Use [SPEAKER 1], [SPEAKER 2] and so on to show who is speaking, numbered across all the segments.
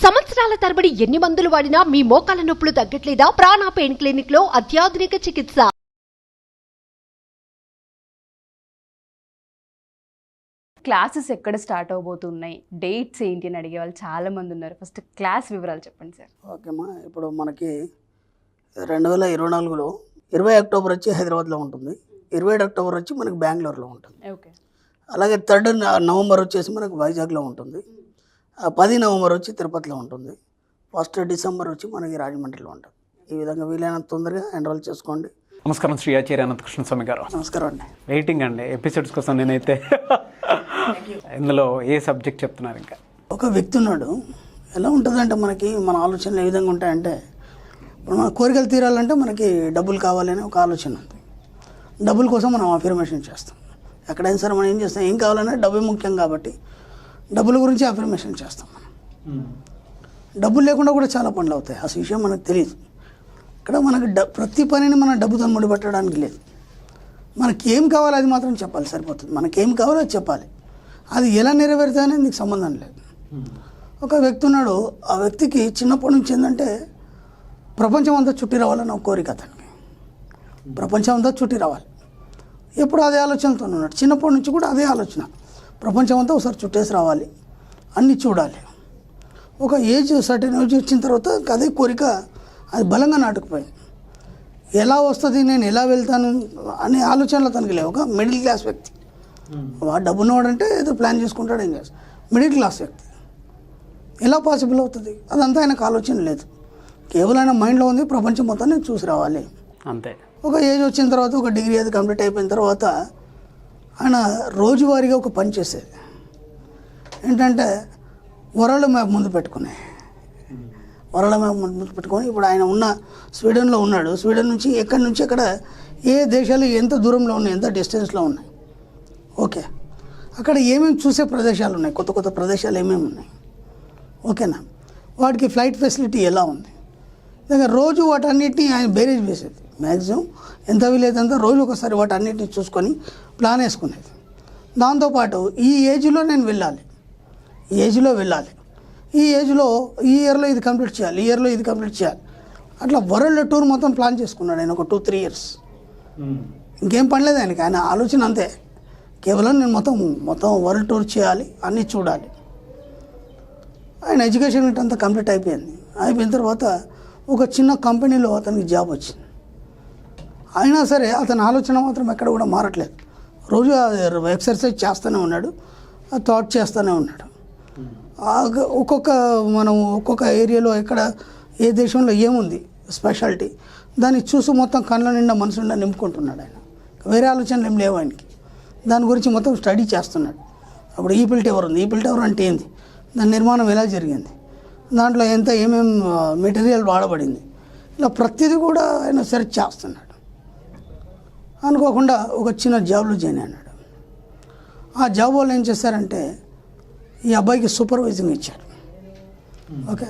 [SPEAKER 1] సంవత్సరాల తరబడి ఎన్ని మందులు వాడినా మీ మోకాల నొప్పులు తగ్గట్లేదా? ప్రాణ పెయిన్ క్లినిక్ లో అత్యాధునిక చికిత్స.
[SPEAKER 2] క్లాసెస్ ఎక్కడ స్టార్ట్ అవబోతున్నాయి, డేట్స్ ఏంటి అని అడిగే వాళ్ళు చాలా మంది ఉన్నారు. ఫస్ట్ క్లాస్ వివరాలు చెప్పండి సార్.
[SPEAKER 3] ఓకేమ్మా, ఇప్పుడు మనకి 2024లో 20 అక్టోబర్ వచ్చి హైదరాబాద్లో ఉంటుంది, 27 అక్టోబర్ వచ్చి మనకి బెంగళూరులో ఉంటుంది.
[SPEAKER 2] ఓకే.
[SPEAKER 3] అలాగే 3 నవంబర్ వచ్చేసి మనకు వైజాగ్లో ఉంటుంది, 10 నవంబర్ వచ్చి తిరుపతిలో ఉంటుంది, 1 డిసెంబర్ వచ్చి మనకి రాజమండ్రిలో ఉంటుంది. ఈ విధంగా వీలైనంత తొందరగా ఎన్రోల్ చేసుకోండి.
[SPEAKER 4] నమస్కారం శ్రీ ఆచార్య అనంతకృష్ణ స్వామి గారు.
[SPEAKER 3] నమస్కారం అండి.
[SPEAKER 4] వెయిటింగ్ అండి ఎపిసోడ్స్ కోసం. నేనైతే ఇందులో ఏ సబ్జెక్ట్ చెప్తున్నారు? ఇంకా
[SPEAKER 3] ఒక వ్యక్తి ఉన్నాడు. ఎలా ఉంటుందంటే మనకి మన ఆలోచనలు ఏ విధంగా ఉంటాయంటే, ఇప్పుడు మన కోరికలు తీరాలంటే మనకి డబ్బులు కావాలని ఒక ఆలోచన ఉంది. డబ్బుల కోసం మనం అఫర్మేషన్ చేస్తాం. ఎక్కడైనా సరే మనం ఏం చేస్తాం, ఏం కావాలన్నా డబ్బే ముఖ్యం కాబట్టి డబ్బుల గురించి అఫర్మేషన్ చేస్తాం. మనం డబ్బులు లేకుండా కూడా చాలా పనులు అవుతాయి. ఆ విషయం మనకు తెలియదు. ఇక్కడ మనకి ప్రతి పనిని మనం డబ్బుతో ముడిపెట్టడానికి లేదు. మనకి ఏం కావాలో అది మాత్రం చెప్పాలి, సరిపోతుంది. మనకేం కావాలో అది చెప్పాలి. అది ఎలా నెరవేరుతాయని నీకు సంబంధం లేదు. ఒక వ్యక్తి ఉన్నాడు. ఆ వ్యక్తికి చిన్నప్పటి నుంచి ఏంటంటే ప్రపంచం అంతా చుట్టి రావాలని ఒక కోరిక అతనికి. ప్రపంచం అంతా చుట్టి రావాలి. ఎప్పుడు అదే ఆలోచనతో ఉన్నాడు. చిన్నప్పటి నుంచి కూడా అదే ఆలోచన, ప్రపంచం అంతా ఒకసారి చుట్టేసి రావాలి, అన్నీ చూడాలి. ఒక సర్టెన్ ఏజ్ వచ్చిన తర్వాత అదే కోరిక అది బలంగా నాటుకుపోయింది. ఎలా వస్తుంది, నేను ఎలా వెళ్తాను అనే ఆలోచనలు తనకి లేవు. ఒక మిడిల్ క్లాస్ వ్యక్తి, వాడు డబ్బు ఉన్నవాడంటే ఏదో ప్లాన్ చేసుకుంటాడు, ఏం చేస్తాడు. మిడిల్ క్లాస్ వ్యక్తి ఎలా పాసిబుల్ అవుతుంది? అదంతా ఆయనకు ఆలోచన లేదు. కేవలం ఆయన మైండ్లో ఉంది, ప్రపంచం మొత్తం నేను చూసి రావాలి
[SPEAKER 4] అంతే.
[SPEAKER 3] ఒక ఏజ్ వచ్చిన తర్వాత, ఒక డిగ్రీ అది కంప్లీట్ అయిపోయిన తర్వాత ఆయన రోజువారీగా ఒక పని చేసేది ఏంటంటే వరల్డ్ మ్యాప్ ముందు పెట్టుకునే. వరల్డ్ మ్యాప్ ముందు పెట్టుకొని ఇప్పుడు ఆయన ఉన్న స్వీడన్లో ఉన్నాడు. స్వీడన్ నుంచి ఎక్కడ ఏ దేశాలు ఎంత దూరంలో ఉన్నాయి, ఎంత డిస్టెన్స్లో ఉన్నాయి, ఓకే, అక్కడ ఏమేమి చూసే ప్రదేశాలు ఉన్నాయి, కొత్త కొత్త ప్రదేశాలు ఏమేమి ఉన్నాయి, ఓకేనా, వాటికి ఫ్లైట్ ఫెసిలిటీ ఎలా ఉంది, ఇంకా రోజు వాటన్నిటిని ఆయన బేరేజ్ వేసేది. మ్యాక్సిమం ఎంత వీలైతే అంత రోజు ఒకసారి వాటన్నిటిని చూసుకొని ప్లాన్ వేసుకునేది. దాంతోపాటు ఈ ఏజ్లో నేను వెళ్ళాలి, ఈ ఏజ్లో వెళ్ళాలి, ఈ ఏజ్లో ఈ ఇయర్లో ఇది కంప్లీట్ చేయాలి, ఈ ఇయర్లో ఇది కంప్లీట్ చేయాలి, అట్లా వరల్డ్ టూర్ మొత్తం ప్లాన్ చేసుకున్నాడు ఆయన. ఒక 2-3 ఇయర్స్ ఇంకేం పనిలేదు ఆయనకి. ఆయన ఆలోచన అంతే, కేవలం నేను మొత్తం వరల్డ్ టూర్ చేయాలి, అన్నీ చూడాలి. ఆయన ఎడ్యుకేషన్ అంతా కంప్లీట్ అయిపోయింది. అయిపోయిన తర్వాత ఒక చిన్న కంపెనీలో అతనికి జాబ్ వచ్చింది. అయినా సరే అతని ఆలోచన మాత్రం ఎక్కడ కూడా మారట్లేదు. రోజు ఎక్సర్సైజ్ చేస్తూనే ఉన్నాడు, థాట్ చేస్తూనే ఉన్నాడు. ఒక్కొక్క ఏరియాలో ఎక్కడ ఏ దేశంలో ఏముంది స్పెషాలిటీ, దాన్ని చూసి మొత్తం కళ్ళ నిండా మనసు నిండా నింపుకుంటున్నాడు ఆయన. వేరే ఆలోచనలు ఏం లేవు ఆయనకి. దాని గురించి మొత్తం స్టడీ చేస్తున్నాడు. అప్పుడు ఈఫిల్ టవర్ ఉంది. ఈఫిల్ టవర్ అంటే ఏంది, దాని నిర్మాణం ఎలా జరిగింది, దాంట్లో ఏమేమి మెటీరియల్ వాడబడింది, ఇలా ప్రతిదీ కూడా ఆయన సెర్చ్ చేస్తున్నాడు. అనుకోకుండా ఒక చిన్న జాబ్లో జాయిన్ అయినాడు. ఆ జాబ్ వాళ్ళు ఏం చేశారంటే ఈ అబ్బాయికి సూపర్వైజింగ్ ఇచ్చాడు. ఓకే,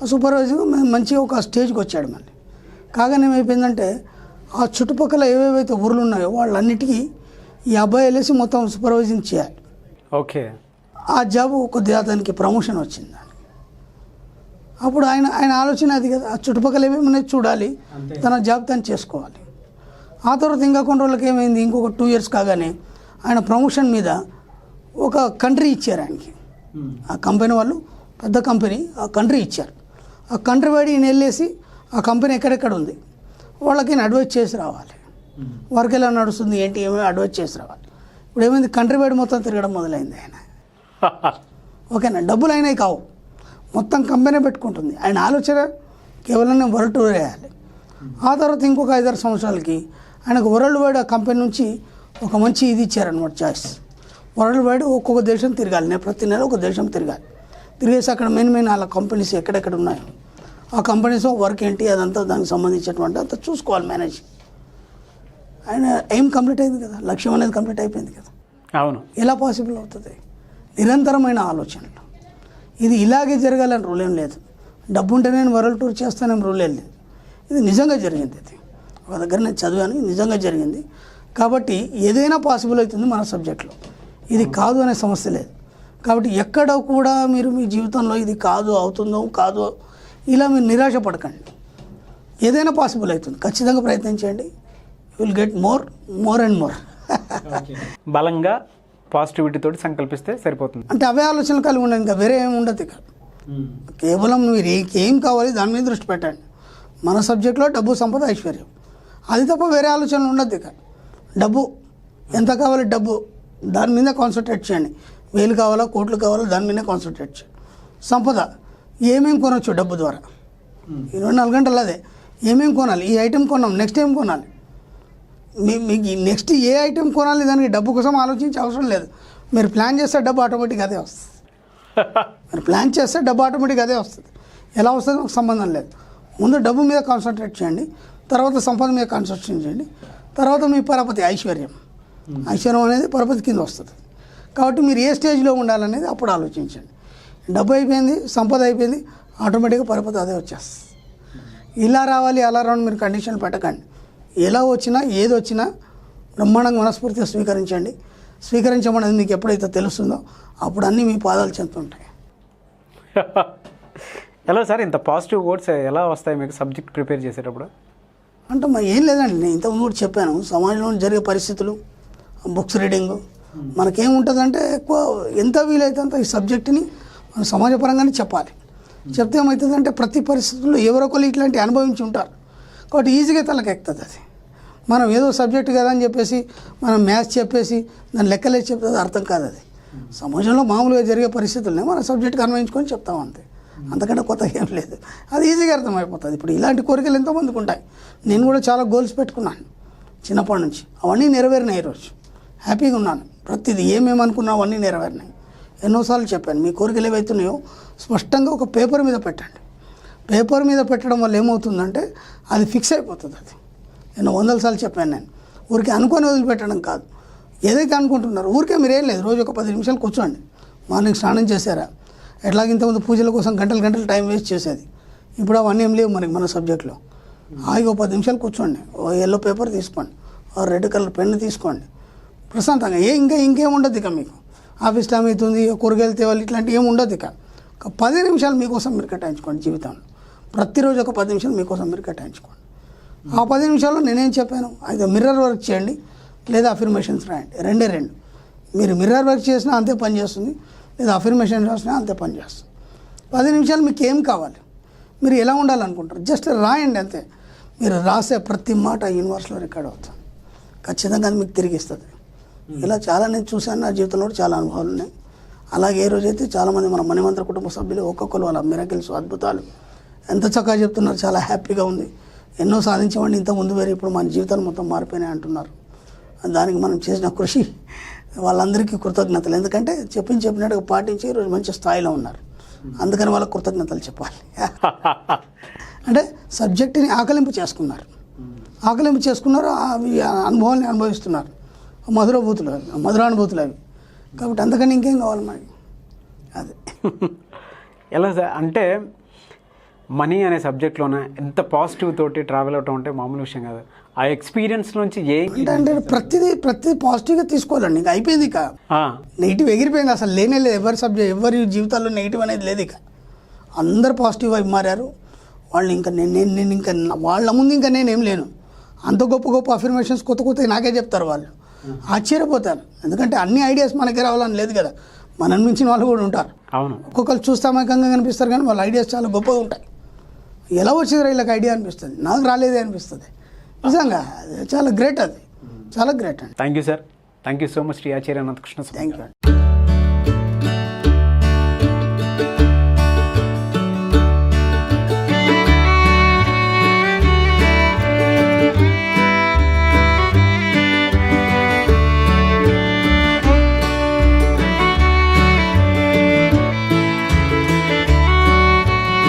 [SPEAKER 3] ఆ సూపర్వైజింగ్ మంచిగా ఒక స్టేజ్కి వచ్చాడు. మళ్ళీ కాగానే ఏమైపోయిందంటే ఆ చుట్టుపక్కల ఏవేవైతే ఊర్లు ఉన్నాయో వాళ్ళన్నిటికీ ఈ అబ్బాయి వెళ్ళేసి మొత్తం సూపర్వైజింగ్ చేయాలి.
[SPEAKER 4] ఓకే,
[SPEAKER 3] ఆ జాబ్ కొద్దిగా అతనికి ప్రమోషన్ వచ్చింది. అప్పుడు ఆయన ఆలోచన అది కదా, ఆ చుట్టుపక్కల ఏమేమి చూడాలి, తన జాబ్ తను చేసుకోవాలి. ఆ తర్వాత ఇంకా కొన్ని రోజులకి ఏమైంది, ఇంకొక 2 ఇయర్స్ కాగానే ఆయన ప్రమోషన్ మీద ఒక కంట్రీ ఇచ్చారు ఆయనకి. ఆ కంపెనీ వాళ్ళు పెద్ద కంపెనీ, ఆ కంట్రీ ఇచ్చారు. ఆ కంట్రీ వాడి ఈయన వెళ్ళేసి ఆ కంపెనీ ఎక్కడెక్కడ ఉంది వాళ్ళకి నేను అడ్వైజ్ చేసి రావాలి, వర్క్ ఎలా నడుస్తుంది ఏంటి ఏమేమి అడ్వైజ్ చేసి రావాలి. ఇప్పుడు ఏమైంది, కంట్రీ వాడి మొత్తం తిరగడం మొదలైంది ఆయన. ఓకేనా, డబ్బులు అయినాయి కావు, మొత్తం కంపెనీ పెట్టుకుంటుంది. ఆయన ఆలోచన కేవలం నేను వరల్డ్ టూర్ వేయాలి. ఆ తర్వాత ఇంకొక 5-6 సంవత్సరాలకి ఆయనకు వరల్డ్ వైడ్ ఆ కంపెనీ నుంచి ఒక మంచి ఇది ఇచ్చారనమాట, చాయిస్. వరల్డ్ వైడ్ ఒక్కొక్క దేశం తిరగాలి, నేను ప్రతి నెల ఒక దేశం తిరగాలి. తిరిగేసి అక్కడ మెయిన్ వాళ్ళ కంపెనీస్ ఎక్కడెక్కడ ఉన్నాయో ఆ కంపెనీస్ వర్క్ ఏంటి అదంతా దానికి సంబంధించినటువంటి అంతా చూసుకోవాలి, మేనేజ్. ఆయన ఎయిమ్ కంప్లీట్ అయింది కదా, లక్ష్యం అనేది కంప్లీట్ అయిపోయింది కదా.
[SPEAKER 4] అవును.
[SPEAKER 3] ఎలా పాసిబుల్ అవుతుంది? నిరంతరమైన ఆలోచనలు. ఇది ఇలాగే జరగాలని రూల్ ఏం లేదు. డబ్బు ఉంటే నేను వరల్డ్ టూర్ చేస్తానేం రూల్ ఏం లేదు. ఇది నిజంగా జరిగింది. ఇది ఒక దగ్గర నేను చదివాను, నిజంగా జరిగింది. కాబట్టి ఏదైనా పాసిబుల్ అవుతుంది మన సబ్జెక్ట్లో. ఇది కాదు అనే సమస్య లేదు. కాబట్టి ఎక్కడ కూడా మీరు మీ జీవితంలో ఇది కాదు అవుతుందో కాదో ఇలా మీరు నిరాశ పడకండి. ఏదైనా పాసిబుల్ అవుతుంది, ఖచ్చితంగా ప్రయత్నించండి. You will get more and more.
[SPEAKER 4] బలంగా పాజిటివిటీ తోటి సంకల్పిస్తే సరిపోతుంది.
[SPEAKER 3] అంటే అవే ఆలోచనలు కలిగి ఉండండి, ఇంకా వేరే ఏమి ఉండదు. ఇక కేవలం మీరు ఏం కావాలి దాని మీద దృష్టి పెట్టండి. మన సబ్జెక్ట్లో డబ్బు, సంపద, ఐశ్వర్యం, అది తప్ప వేరే ఆలోచనలు ఉండదు. ఇక డబ్బు ఎంత కావాలి, డబ్బు దాని మీద కాన్సన్ట్రేట్ చేయండి. 1000 కావాలా, కోట్లు కావాలా, దాని మీదే కాన్సన్ట్రేట్ చేయండి. సంపద ఏమేమి కొనవచ్చు డబ్బు ద్వారా, 24 గంటలు అదే ఏమేమి కొనాలి, ఈ ఐటెం కొన్నాం, నెక్స్ట్ ఏం కొనాలి, మీకు నెక్స్ట్ ఏ ఐటెం కొనాలి, దానికి డబ్బు కోసం ఆలోచించే అవసరం లేదు. మీరు ప్లాన్ చేస్తే డబ్బు ఆటోమేటిక్ అదే వస్తుంది. మీరు ప్లాన్ చేస్తే డబ్బు ఆటోమేటిక్ అదే వస్తుంది. ఎలా వస్తుంది నాకు సంబంధం లేదు. ముందు డబ్బు మీద కాన్సన్ట్రేట్ చేయండి, తర్వాత సంపద మీద కాన్సన్ట్రేట్ చేయండి, తర్వాత మీ పరపతి ఐశ్వర్యం అనేది పరపతి కింద వస్తుంది. కాబట్టి మీరు ఏ స్టేజ్లో ఉండాలనేది అప్పుడు ఆలోచించండి. డబ్బు అయిపోయింది, సంపద అయిపోయింది, ఆటోమేటిక్గా పరపతి అదే వచ్చేస్తుంది. ఇలా రావాలి అలా రావాలి మీరు కండిషన్లు పెట్టకండి. ఎలా వచ్చినా ఏది వచ్చినా బ్రహ్మాండంగా మనస్ఫూర్తిగా స్వీకరించండి. స్వీకరించమనేది మీకు ఎప్పుడైతే తెలుస్తుందో అప్పుడు అన్నీ మీ పాదాలు చెందుతుంటాయి.
[SPEAKER 4] ఎలా సార్ ఇంత పాజిటివ్ వర్డ్స్ ఎలా వస్తాయి మీకు సబ్జెక్ట్ ప్రిపేర్ చేసేటప్పుడు?
[SPEAKER 3] అంటే మరి ఏం లేదండి, నేను ఇంతకుముందు కూడా చెప్పాను, సమాజంలో జరిగే పరిస్థితులు, బుక్స్ రీడింగు, మనకేముంటుందంటే ఎక్కువ ఎంత వీలైతే అంత ఈ సబ్జెక్ట్ని మనం సమాజపరంగానే చెప్పాలి. చెప్తే ఏమవుతుందంటే ప్రతి పరిస్థితుల్లో ఎవరో ఒకరు ఇట్లాంటి అనుభవించి ఉంటారు కాబట్టి ఈజీగా తలకి ఎక్కుతుంది. అది మనం ఏదో సబ్జెక్ట్ కదా అని చెప్పేసి మనం మ్యాథ్స్ చెప్పేసి దాని లెక్కలేసి చెప్తే అర్థం కాదు. అది సమాజంలో మామూలుగా జరిగే పరిస్థితులనే మన సబ్జెక్ట్కి అన్వయించుకొని చెప్తాం అంతే, అంతకంటే కొత్తగా ఏం లేదు. అది ఈజీగా అర్థమైపోతుంది. ఇప్పుడు ఇలాంటి కోరికలు ఎంతోమందికి ఉంటాయి. నేను కూడా చాలా గోల్స్ పెట్టుకున్నాను చిన్నప్పటి నుంచి, అవన్నీ నెరవేరినాయి. ఈరోజు హ్యాపీగా ఉన్నాను. ప్రతిదీ ఏమేమి అనుకున్నా అవన్నీ నెరవేరినాయి. ఎన్నోసార్లు చెప్పాను, మీ కోరికలు ఏవైతున్నాయో స్పష్టంగా ఒక పేపర్ మీద పెట్టండి. పేపర్ మీద పెట్టడం వల్ల ఏమవుతుందంటే అది ఫిక్స్ అయిపోతుంది. అది ఎన్నో 100 సార్లు చెప్పాను నేను. ఊరికే అనుకొని వదిలిపెట్టడం కాదు. ఏదైతే అనుకుంటున్నారో ఊరికే మీరేం లేదు, రోజు ఒక 10 నిమిషాలు కూర్చోండి. మార్నింగ్ స్నానం చేశారా, ఎట్లాగ ఇంతకుముందు పూజల కోసం గంటలు టైం వేస్ట్ చేసేది, ఇప్పుడు అవన్నీ ఏం లేవు మనకి. మన సబ్జెక్ట్లో హాయిగా 10 నిమిషాలు కూర్చోండి, ఓ ఎల్లో పేపర్ తీసుకోండి, ఓ రెడ్ కలర్ పెన్ను తీసుకోండి, ప్రశాంతంగా ఇంకేం ఉండదు. ఇక మీకు ఆఫీస్ టైం అవుతుంది, కూరగాయలు తేవాలి, ఇట్లాంటివి ఏమి ఉండదు. ఇక 10 నిమిషాలు మీకోసం మీరు కేటాయించుకోండి. జీవితంలో ప్రతిరోజు ఒక 10 నిమిషాలు మీకోసం మీరు కేటాయించుకోండి. ఆ 10 నిమిషాల్లో నేనేం చెప్పాను, అయితే మిర్రర్ వర్క్ చేయండి లేదా అఫర్మేషన్స్ రాయండి. రెండు మీరు మిర్రర్ వర్క్ చేసినా అంతే పని చేస్తుంది, లేదా అఫర్మేషన్ రాసినా అంతే పని చేస్తుంది. 10 నిమిషాలు మీకు ఏం కావాలి, మీరు ఎలా ఉండాలనుకుంటారు, జస్ట్ రాయండి అంతే. మీరు రాసే ప్రతి మాట యూనివర్స్లో రికార్డ్ అవుతుంది, ఖచ్చితంగా అది మీకు తిరిగి ఇస్తుంది. ఇలా చాలా నేను చూశాను, నా జీవితంలో చాలా అనుభవాలు ఉన్నాయి. అలాగే ఏ రోజైతే చాలామంది మన మణిమంత్ర కుటుంబ సభ్యులు ఒక్కొక్కరు వాళ్ళ మిరాకిల్స్, అద్భుతాలు ఎంత చక్కగా చెప్తున్నారు, చాలా హ్యాపీగా ఉంది. ఎన్నో సాధించమండి, ఇంత ముందు వేరే ఇప్పుడు మన జీవితాలు మొత్తం మారిపోయినాయి అంటున్నారు. దానికి మనం చేసిన కృషి వాళ్ళందరికీ కృతజ్ఞతలు. ఎందుకంటే చెప్పినట్టుగా పాటించి ఈరోజు మంచి స్థాయిలో ఉన్నారు, అందుకని వాళ్ళకి కృతజ్ఞతలు చెప్పాలి. అంటే సబ్జెక్టుని ఆకలింపు చేసుకున్నారు, అవి అనుభవాన్ని అనుభవిస్తున్నారు, మధురానుభూతులు అవి. కాబట్టి అంతకని ఇంకేం కావాలి మనకి. అదే
[SPEAKER 4] ఎలా సార్ అంటే మనీ అనే సబ్జెక్ట్లోనే ఎంత పాజిటివ్ తోటి ట్రావెల్ అవటం అంటే మామూలు విషయం కాదు. ఆ ఎక్స్పీరియన్స్ నుంచి
[SPEAKER 3] అంటే ప్రతిదీ పాజిటివ్గా తీసుకోవాలండి. ఇంకా అయిపోయింది, ఇక నెగిటివ్ ఎగిరిపోయింది, అసలు లేనే లేదు. ఎవరి జీవితాల్లో నెగిటివ్ అనేది లేదు. ఇక అందరు పాజిటివ్ వైపు మారారు. వాళ్ళు ఇంకా నేను ఇంకా వాళ్ళ ముందు ఇంకా నేనేం లేను. అంత గొప్ప అఫర్మేషన్స్ కొత్త నాకే చెప్తారు వాళ్ళు. ఆశ్చర్యపోతారు, ఎందుకంటే అన్ని ఐడియాస్ మనకే రావాలని లేదు కదా, మనం మించిన వాళ్ళు కూడా ఉంటారు.
[SPEAKER 4] అవును,
[SPEAKER 3] ఒక్కొక్కరు చూస్తామకంగా కనిపిస్తారు కానీ వాళ్ళ ఐడియాస్ చాలా గొప్పగా ఉంటాయి. ఎలా వచ్చిందిరా వీళ్ళకి ఐడియా అనిపిస్తుంది, నాకు రాలేదే అనిపిస్తుంది. నిజంగా చాలా గ్రేట్, అది చాలా గ్రేట్ అండి.
[SPEAKER 4] Thank you sir, thank you so much Shri Acharya Anantakrishna.
[SPEAKER 3] Thank you.